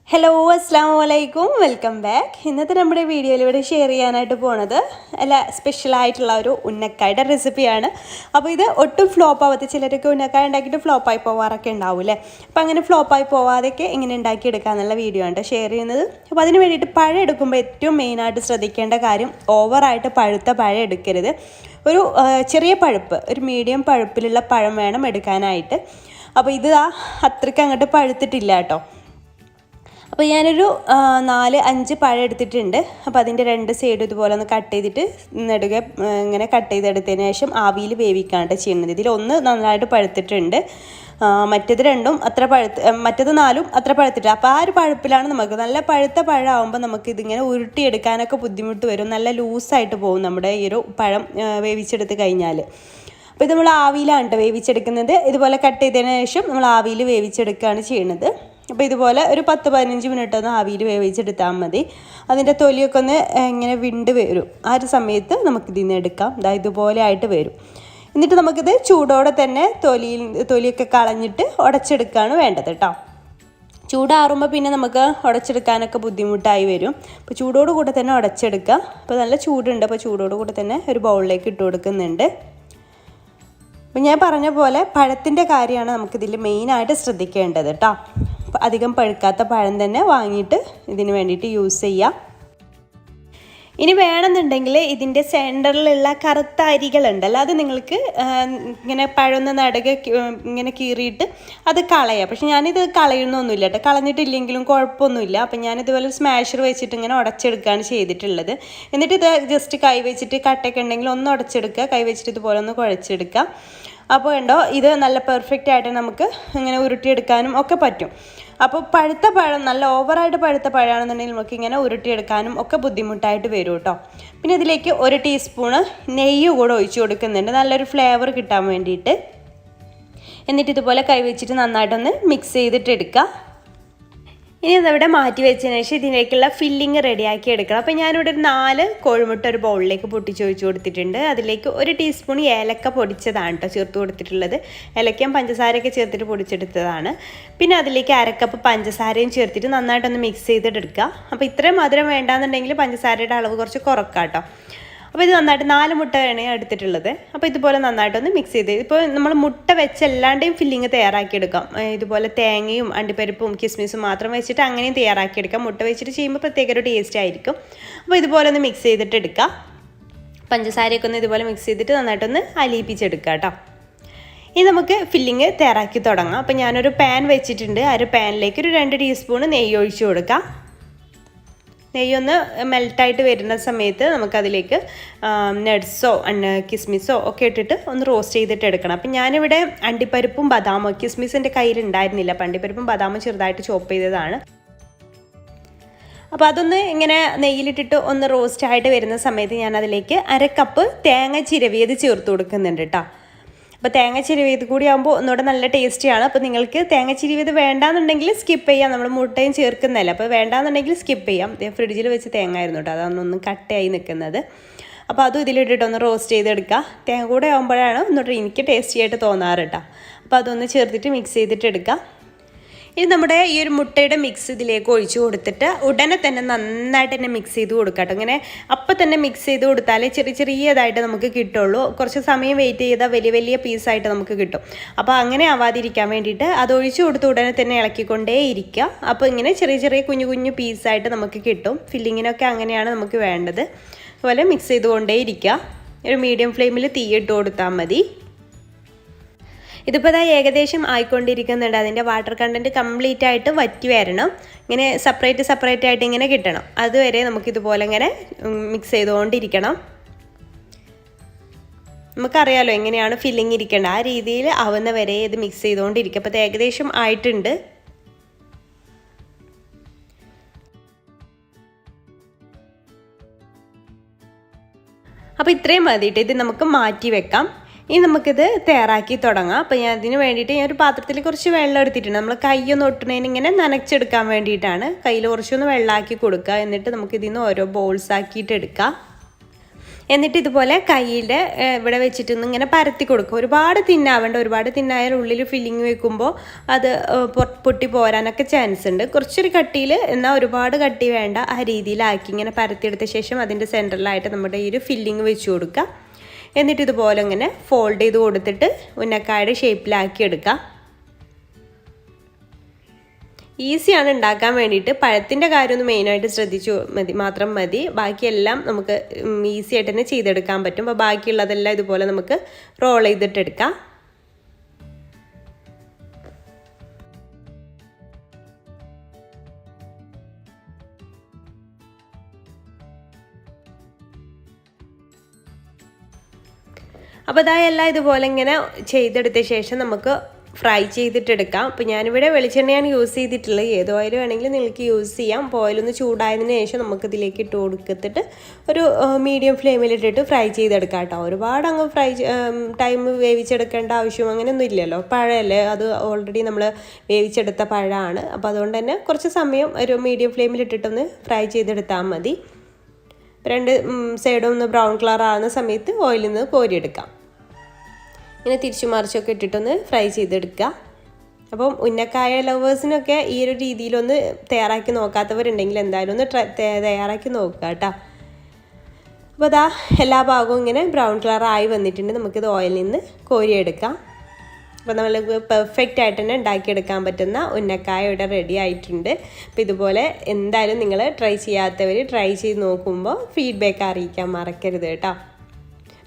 Hello അസ്സാം വലൈക്കും welcome back. ഇന്നത്തെ നമ്മുടെ വീഡിയോയിൽ ഇവിടെ ഷെയർ ചെയ്യാനായിട്ട് പോണത് അല്ല സ്പെഷ്യലായിട്ടുള്ള ഒരു ഉന്നക്കായുടെ റെസിപ്പിയാണ്. അപ്പോൾ ഇത് ഒട്ടും ഫ്ലോപ്പ് ആവാത്ത, ചിലരൊക്കെ ഉന്നക്കായ ഉണ്ടാക്കിയിട്ട് ഫ്ലോപ്പായി പോവാറൊക്കെ ഉണ്ടാവില്ലേ. അപ്പോൾ അങ്ങനെ ഫ്ലോപ്പായി പോവാതെയൊക്കെ ഇങ്ങനെ ഉണ്ടാക്കിയെടുക്കാമെന്നുള്ള വീഡിയോ ആണ് ഷെയർ ചെയ്യുന്നത്. അപ്പോൾ അതിന് വേണ്ടിയിട്ട് പഴം എടുക്കുമ്പോൾ ഏറ്റവും മെയിനായിട്ട് ശ്രദ്ധിക്കേണ്ട കാര്യം, ഓവറായിട്ട് പഴുത്ത പഴം എടുക്കരുത്. ഒരു ചെറിയ പഴുപ്പ്, ഒരു മീഡിയം പഴുപ്പിലുള്ള പഴം വേണം എടുക്കാനായിട്ട്. അപ്പോൾ ഇത് അത്രയ്ക്ക് അങ്ങോട്ട് പഴുത്തിട്ടില്ല കേട്ടോ. അപ്പോൾ ഞാനൊരു 4-5 പഴം എടുത്തിട്ടുണ്ട്. അപ്പോൾ അതിൻ്റെ 2 സൈഡും ഇതുപോലെ ഒന്ന് കട്ട് ചെയ്തിട്ട് നെടുകെ ഇങ്ങനെ കട്ട് ചെയ്തെടുത്തതിന് ശേഷം ആവിയിൽ വേവിക്കാണ്ട് ചെയ്യുന്നത്. ഇതിലൊന്ന് നന്നായിട്ട് പഴുത്തിട്ടുണ്ട്, മറ്റേത് 4 അത്ര പഴുത്തിട്ട്. അപ്പോൾ ആ ഒരു പഴുപ്പിലാണ് നമുക്ക്, നല്ല പഴുത്ത പഴമാകുമ്പോൾ നമുക്ക് ഇതിങ്ങനെ ഉരുട്ടിയെടുക്കാനൊക്കെ ബുദ്ധിമുട്ട് വരും, നല്ല ലൂസായിട്ട് പോകും നമ്മുടെ ഈ ഒരു പഴം വേവിച്ചെടുത്ത് കഴിഞ്ഞാൽ. അപ്പോൾ ഇത് നമ്മൾ ആവിയിലാണ് കേട്ടോ വേവിച്ചെടുക്കുന്നത്. ഇതുപോലെ കട്ട് ചെയ്തതിന് ശേഷം നമ്മൾ ആവിയിൽ വേവിച്ചെടുക്കുകയാണ് ചെയ്യുന്നത്. അപ്പോൾ ഇതുപോലെ ഒരു 10-15 മിനിറ്റ് ഒന്ന് ആവിയിൽ വേവിച്ചെടുത്താൽ മതി. അതിൻ്റെ തൊലിയൊക്കെ ഒന്ന് ഇങ്ങനെ വിണ്ട് വരും. ആ ഒരു സമയത്ത് നമുക്കിതിൽ നിന്ന് എടുക്കാം. ഇതുപോലെ ആയിട്ട് വരും. എന്നിട്ട് നമുക്കിത് ചൂടോടെ തന്നെ തൊലിയൊക്കെ കളഞ്ഞിട്ട് ഉടച്ചെടുക്കുകയാണ് വേണ്ടത് കേട്ടോ. ചൂടാറുമ്പോൾ പിന്നെ നമുക്ക് ഉടച്ചെടുക്കാനൊക്കെ ബുദ്ധിമുട്ടായി വരും. അപ്പോൾ ചൂടോട് കൂടെ തന്നെ ഉടച്ചെടുക്കുക. അപ്പോൾ നല്ല ചൂടുണ്ട്, അപ്പോൾ ചൂടോട് കൂടെ തന്നെ ഒരു ബൗളിലേക്ക് ഇട്ട് കൊടുക്കുന്നുണ്ട്. അപ്പോൾ ഞാൻ പറഞ്ഞ പോലെ പഴത്തിൻ്റെ കാര്യമാണ് നമുക്കിതിൽ മെയിനായിട്ട് ശ്രദ്ധിക്കേണ്ടത് കേട്ടോ. അധികം പഴുക്കാത്ത പഴം തന്നെ വാങ്ങിയിട്ട് ഇതിന് വേണ്ടിയിട്ട് യൂസ് ചെയ്യാം. ഇനി വേണമെന്നുണ്ടെങ്കിൽ ഇതിൻ്റെ സെൻറ്ററിലുള്ള കറുത്ത അരികളുണ്ടല്ലോ, അത് നിങ്ങൾക്ക് ഇങ്ങനെ പഴമൊന്ന് നടുക ഇങ്ങനെ കീറിയിട്ട് അത് കളയാം. പക്ഷെ ഞാനിത് കളയുന്നൊന്നുമില്ല കേട്ടോ, കളഞ്ഞിട്ടില്ലെങ്കിലും കുഴപ്പമൊന്നുമില്ല. അപ്പം ഞാനിതുപോലെ സ്മാഷർ വെച്ചിട്ട് ഇങ്ങനെ ഉടച്ചെടുക്കുകയാണ് ചെയ്തിട്ടുള്ളത്. എന്നിട്ട് ഇത് ജസ്റ്റ് കൈ വെച്ചിട്ട് കട്ടയൊക്കെ ഉണ്ടെങ്കിൽ ഒന്ന് ഉടച്ചെടുക്കുക, കൈ വെച്ചിട്ട് ഇതുപോലെ ഒന്ന് കുഴച്ചെടുക്കുക. അപ്പോൾ കണ്ടോ, ഇത് നല്ല പെർഫെക്റ്റ് ആയിട്ട് നമുക്ക് ഇങ്ങനെ ഉരുട്ടിയെടുക്കാനും ഒക്കെ പറ്റും. അപ്പോൾ പഴുത്ത പഴം, നല്ല ഓവറായിട്ട് പഴുത്ത പഴമാണെന്നുണ്ടെങ്കിൽ നമുക്ക് ഇങ്ങനെ ഉരുട്ടിയെടുക്കാനും ഒക്കെ ബുദ്ധിമുട്ടായിട്ട് വരും കേട്ടോ. പിന്നെ ഇതിലേക്ക് 1 ടീസ്പൂണ് നെയ്യ് കൂടെ ഒഴിച്ച് കൊടുക്കുന്നുണ്ട്, നല്ലൊരു ഫ്ലേവർ കിട്ടാൻ വേണ്ടിയിട്ട്. എന്നിട്ട് ഇതുപോലെ കൈ വെച്ചിട്ട് നന്നായിട്ടൊന്ന് മിക്സ് ചെയ്തിട്ട് എടുക്കുക. ഇനി അതവിടെ മാറ്റി വെച്ചതിന് ശേഷം ഇതിലേക്കുള്ള ഫില്ലിങ് റെഡിയാക്കി എടുക്കണം. അപ്പോൾ ഞാനിവിടെ ഒരു 4 കോഴിമുട്ട ഒരു ബൗളിലേക്ക് പൊട്ടിച്ചൊഴിച്ച് കൊടുത്തിട്ടുണ്ട്. അതിലേക്ക് 1 ടീസ്പൂൺ ഏലക്ക പൊടിച്ചതാണ് കേട്ടോ ചേർത്ത് കൊടുത്തിട്ടുള്ളത്. ഏലക്കയും പഞ്ചസാരയൊക്കെ ചേർത്തിട്ട് പൊടിച്ചെടുത്തതാണ്. പിന്നെ അതിലേക്ക് 1/2 കപ്പ് പഞ്ചസാരയും ചേർത്തിട്ട് നന്നായിട്ടൊന്ന് മിക്സ് ചെയ്തിട്ട് എടുക്കുക. അപ്പോൾ ഇത്രയും മധുരം വേണ്ടാന്നുണ്ടെങ്കിൽ പഞ്ചസാരയുടെ അളവ് കുറച്ച് കുറക്കാം കേട്ടോ. അപ്പോൾ ഇത് നന്നായിട്ട് 4 മുട്ടയാണ് എടുത്തിട്ടുള്ളത്. അപ്പോൾ ഇതുപോലെ നന്നായിട്ടൊന്ന് മിക്സ് ചെയ്ത്, ഇപ്പോൾ നമ്മൾ മുട്ട വെച്ച് എല്ലാണ്ടേയും ഫില്ലിങ് തയ്യാറാക്കിയെടുക്കാം. ഇതുപോലെ തേങ്ങയും അണ്ടിപ്പരിപ്പും കിസ്മിസും മാത്രം വെച്ചിട്ട് അങ്ങനെയും തയ്യാറാക്കിയെടുക്കാം. മുട്ട വെച്ചിട്ട് ചെയ്യുമ്പോൾ പ്രത്യേക ഒരു ടേസ്റ്റ് ആയിരിക്കും. അപ്പോൾ ഇതുപോലെ ഒന്ന് മിക്സ് ചെയ്തിട്ട് എടുക്കാം. പഞ്ചസാരയൊക്കെ ഒന്ന് ഇതുപോലെ മിക്സ് ചെയ്തിട്ട് നന്നായിട്ടൊന്ന് അലിയിപ്പിച്ചെടുക്കാം കേട്ടോ. ഇനി നമുക്ക് ഫില്ലിങ് തയ്യാറാക്കി തുടങ്ങാം. അപ്പോൾ ഞാനൊരു പാൻ വെച്ചിട്ടുണ്ട്. ആ ഒരു പാനിലേക്ക് ഒരു 2 ടീസ്പൂൺ നെയ്യ് ഒഴിച്ച് കൊടുക്കാം. നെയ്യൊന്ന് മെൽട്ടായിട്ട് വരുന്ന സമയത്ത് നമുക്കതിലേക്ക് നട്ട്സോ കിസ്മിസോ ഒക്കെ ഇട്ടിട്ട് ഒന്ന് റോസ്റ്റ് ചെയ്തിട്ട് എടുക്കണം. അപ്പം ഞാനിവിടെ അണ്ടിപ്പരിപ്പും ബദാമോ, കിസ്മിസ് എൻ്റെ കയ്യിലുണ്ടായിരുന്നില്ല, അപ്പം അണ്ടിപ്പരിപ്പും ബദാമും ചെറുതായിട്ട് ചോപ്പ് ചെയ്തതാണ്. അപ്പോൾ അതൊന്ന് ഇങ്ങനെ നെയ്യിലിട്ടിട്ട് ഒന്ന് റോസ്റ്റായിട്ട് വരുന്ന സമയത്ത് ഞാൻ അതിലേക്ക് 1/2 കപ്പ് തേങ്ങ ചിരവിയത് ചേർത്ത് കൊടുക്കുന്നുണ്ട് കേട്ടോ. അപ്പോൾ തേങ്ങ ചിരവിയത് കൂടി ആകുമ്പോൾ ഒന്നുകൂടെ നല്ല ടേസ്റ്റിയാണ്. അപ്പോൾ നിങ്ങൾക്ക് തേങ്ങ ചിരവിയത് വേണ്ടാന്നുണ്ടെങ്കിൽ സ്കിപ്പ് ചെയ്യാം, നമ്മൾ മുട്ടയും ചേർക്കുന്നതല്ല. അപ്പോൾ വേണ്ടാന്നുണ്ടെങ്കിൽ സ്കിപ്പ് ചെയ്യാം. ഫ്രിഡ്ജിൽ വെച്ച് തേങ്ങ ആയിരുന്നു കേട്ടോ, അതൊന്നും കട്ടയായി നിൽക്കുന്നത്. അപ്പോൾ അതും ഇതിലിട്ടിട്ടൊന്ന് റോസ്റ്റ് ചെയ്തെടുക്കുക. തേങ്ങ കൂടെ ആകുമ്പോഴാണ് ഒന്നുകൂടെ എനിക്ക് ടേസ്റ്റി ആയിട്ട് തോന്നാറ് കേട്ടോ. അപ്പോൾ അതൊന്ന് ചേർത്തിട്ട് മിക്സ് ചെയ്തിട്ട് എടുക്കുക. ഇനി നമ്മുടെ ഈ ഒരു മുട്ടയുടെ മിക്സ് ഇതിലേക്ക് ഒഴിച്ച് കൊടുത്തിട്ട് ഉടനെ തന്നെ നന്നായിട്ട് തന്നെ മിക്സ് ചെയ്ത് കൊടുക്കുക കേട്ടോ. ഇങ്ങനെ അപ്പം തന്നെ മിക്സ് ചെയ്ത് കൊടുത്താലേ ചെറിയതായിട്ട് നമുക്ക് കിട്ടുള്ളൂ. കുറച്ച് സമയം വെയിറ്റ് ചെയ്താൽ വലിയ പീസായിട്ട് നമുക്ക് കിട്ടും. അപ്പോൾ അങ്ങനെ ആവാതിരിക്കാൻ വേണ്ടിയിട്ട് അത് ഒഴിച്ച് കൊടുത്ത് ഉടനെ തന്നെ ഇളക്കിക്കൊണ്ടേ ഇരിക്കുക. അപ്പോൾ ഇങ്ങനെ ചെറിയ കുഞ്ഞു പീസായിട്ട് നമുക്ക് കിട്ടും. ഫില്ലിങ്ങിനൊക്കെ അങ്ങനെയാണ് നമുക്ക് വേണ്ടത്. അതുപോലെ മിക്സ് ചെയ്തുകൊണ്ടേ ഇരിക്കുക. ഒരു മീഡിയം ഫ്ലെയിമിൽ തീയിട്ട് കൊടുത്താൽ മതി. ഇതിപ്പോൾ ഏകദേശം ആയിക്കൊണ്ടിരിക്കുന്നുണ്ട്. അതിൻ്റെ വാട്ടർ കണ്ടൻറ്റ് കംപ്ലീറ്റ് ആയിട്ട് വറ്റി വരണം. ഇങ്ങനെ സെപ്പറേറ്റ് ആയിട്ട് ഇങ്ങനെ കിട്ടണം. അതുവരെ നമുക്കിതുപോലെ ഇങ്ങനെ മിക്സ് ചെയ്തുകൊണ്ടിരിക്കണം. നമുക്കറിയാലോ എങ്ങനെയാണ് ഫില്ലിങ് ഇരിക്കേണ്ടത്, ആ രീതിയിൽ ആവുന്ന വരെ ഇത് മിക്സ് ചെയ്തുകൊണ്ടിരിക്കുക. അപ്പോൾ ഇത് ഏകദേശം ആയിട്ടുണ്ട്. അപ്പോൾ ഇത്രയും മതിയിട്ട് ഇത് നമുക്ക് മാറ്റി വെക്കാം. ഇനി നമുക്കിത് തയ്യാറാക്കി തുടങ്ങാം. അപ്പോൾ അതിന് വേണ്ടിയിട്ട് ഒരു പാത്രത്തിൽ കുറച്ച് വെള്ളം എടുത്തിട്ടുണ്ട്. നമ്മൾ കൈയൊന്ന് ഒട്ടുന്നതിന് ഇങ്ങനെ നനച്ചെടുക്കാൻ വേണ്ടിയിട്ടാണ്. കയ്യിൽ കുറച്ചൊന്ന് വെള്ളമാക്കി കൊടുക്കുക. എന്നിട്ട് നമുക്കിതിൽ നിന്ന് ഓരോ ബോൾസ് ആക്കിയിട്ട് എടുക്കാം. എന്നിട്ട് ഇതുപോലെ കയ്യിൻ്റെ ഇവിടെ വെച്ചിട്ടൊന്ന് ഇങ്ങനെ പരത്തി കൊടുക്കുക. ഒരുപാട് തിന്നാവേണ്ട, ഒരുപാട് തിന്നായാൽ ഉള്ളിൽ ഫില്ലിങ് വെക്കുമ്പോൾ അത് പൊട്ടി പോരാനൊക്കെ ചാൻസ് ഉണ്ട്. കുറച്ചൊരു കട്ടിയിൽ, എന്നാൽ ഒരുപാട് കട്ടി വേണ്ട, ആ രീതിയിലാക്കി ഇങ്ങനെ പരത്തിയെടുത്ത ശേഷം അതിൻ്റെ സെൻറ്ററിലായിട്ട് നമ്മുടെ ഈ ഒരു ഫില്ലിങ് വെച്ച് കൊടുക്കുക. എന്നിട്ട് ഇതുപോലെ ഇങ്ങനെ ഫോൾഡ് ചെയ്ത് കൊടുത്തിട്ട് ഉന്നക്കായുടെ ഷേപ്പിലാക്കി എടുക്കുക. ഈസിയാണ് ഉണ്ടാക്കാൻ വേണ്ടിയിട്ട്. പഴത്തിൻ്റെ കാര്യമൊന്ന് മെയിനായിട്ട് ശ്രദ്ധിച്ചു മാത്രം മതി, ബാക്കിയെല്ലാം നമുക്ക് ഈസി ആയിട്ട് തന്നെ ചെയ്തെടുക്കാൻ പറ്റും. അപ്പോൾ ബാക്കിയുള്ളതെല്ലാം ഇതുപോലെ നമുക്ക് റോൾ ചെയ്തിട്ടെടുക്കാം. അപ്പോൾ അതായെല്ലാം ഇതുപോലെ ഇങ്ങനെ ചെയ്തെടുത്ത ശേഷം നമുക്ക് ഫ്രൈ ചെയ്തിട്ടെടുക്കാം. അപ്പോൾ ഞാനിവിടെ വെളിച്ചെണ്ണയാണ് യൂസ് ചെയ്തിട്ടുള്ളത്. ഏത് ഓയിൽ വേണമെങ്കിലും നിങ്ങൾക്ക് യൂസ് ചെയ്യാം. അപ്പോൾ ഓയിലൊന്ന് ചൂടായതിനു ശേഷം നമുക്കിതിലേക്ക് ഇട്ട് കൊടുത്തിട്ട് ഒരു മീഡിയം ഫ്ലെയിമിലിട്ടിട്ട് ഫ്രൈ ചെയ്തെടുക്കാം കേട്ടോ. ഒരുപാട് അങ്ങ് ടൈം വേവിച്ചെടുക്കേണ്ട ആവശ്യം അങ്ങനെയൊന്നും ഇല്ലല്ലോ. പഴമല്ലേ, അത് ഓൾറെഡി നമ്മൾ വേവിച്ചെടുത്ത പഴമാണ്. അപ്പോൾ അതുകൊണ്ട് തന്നെ കുറച്ച് സമയം ഒരു മീഡിയം ഫ്ലെയിമിലിട്ടിട്ടൊന്ന് ഫ്രൈ ചെയ്തെടുത്താൽ മതി. രണ്ട് സൈഡും ഒന്ന് ബ്രൗൺ കളർ ആകുന്ന സമയത്ത് ഓയിലിൽ നിന്ന് കോരിയെടുക്കാം. ഇങ്ങനെ തിരിച്ചു മറിച്ചൊക്കെ ഇട്ടിട്ടൊന്ന് ഫ്രൈ ചെയ്തെടുക്കുക. അപ്പം ഉന്നക്കായ ലവേഴ്സിനൊക്കെ ഈ ഒരു രീതിയിലൊന്ന് തയ്യാറാക്കി നോക്കാത്തവരുണ്ടെങ്കിൽ എന്തായാലും ഒന്ന് തയ്യാറാക്കി നോക്കുക കേട്ടോ. അപ്പോൾ അതാ എല്ലാ ഭാഗവും ഇങ്ങനെ ബ്രൗൺ കളറായി വന്നിട്ടുണ്ട്. നമുക്കിത് ഓയിലിൽ നിന്ന് കോരിയെടുക്കാം. അപ്പോൾ നമ്മൾ പെർഫെക്റ്റ് ആയിട്ട് തന്നെ ഉണ്ടാക്കിയെടുക്കാൻ പറ്റുന്ന ഉന്നക്കായ ഇവിടെ റെഡി ആയിട്ടുണ്ട്. അപ്പോൾ ഇതുപോലെ എന്തായാലും നിങ്ങൾ ട്രൈ ചെയ്യാത്തവർ ട്രൈ ചെയ്ത് നോക്കുമ്പോൾ ഫീഡ്ബാക്ക് അറിയിക്കാൻ മറക്കരുത് കേട്ടോ.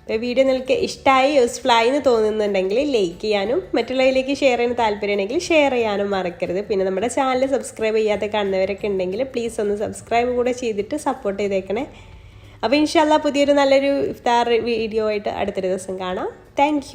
അപ്പോൾ വീഡിയോ നിങ്ങൾക്ക് ഇഷ്ടമായി, യൂസ്ഫുള്ളായി എന്ന് തോന്നുന്നുണ്ടെങ്കിൽ ലൈക്ക് ചെയ്യാനും മറ്റുള്ളവരിലേക്ക് ഷെയർ ചെയ്യാൻ താല്പര്യമുണ്ടെങ്കിൽ ഷെയർ ചെയ്യാനും മറക്കരുത്. പിന്നെ നമ്മുടെ ചാനൽ സബ്സ്ക്രൈബ് ചെയ്യാത്ത കാണുന്നവരൊക്കെ ഉണ്ടെങ്കിൽ പ്ലീസ് ഒന്ന് സബ്സ്ക്രൈബ് കൂടെ ചെയ്തിട്ട് സപ്പോർട്ട് ചെയ്തേക്കണേ. അപ്പോൾ ഇൻഷാല്ലാ പുതിയൊരു നല്ലൊരു ഇഫ്താർ വീഡിയോ ആയിട്ട് അടുത്തൊരു ദിവസം കാണാം. താങ്ക്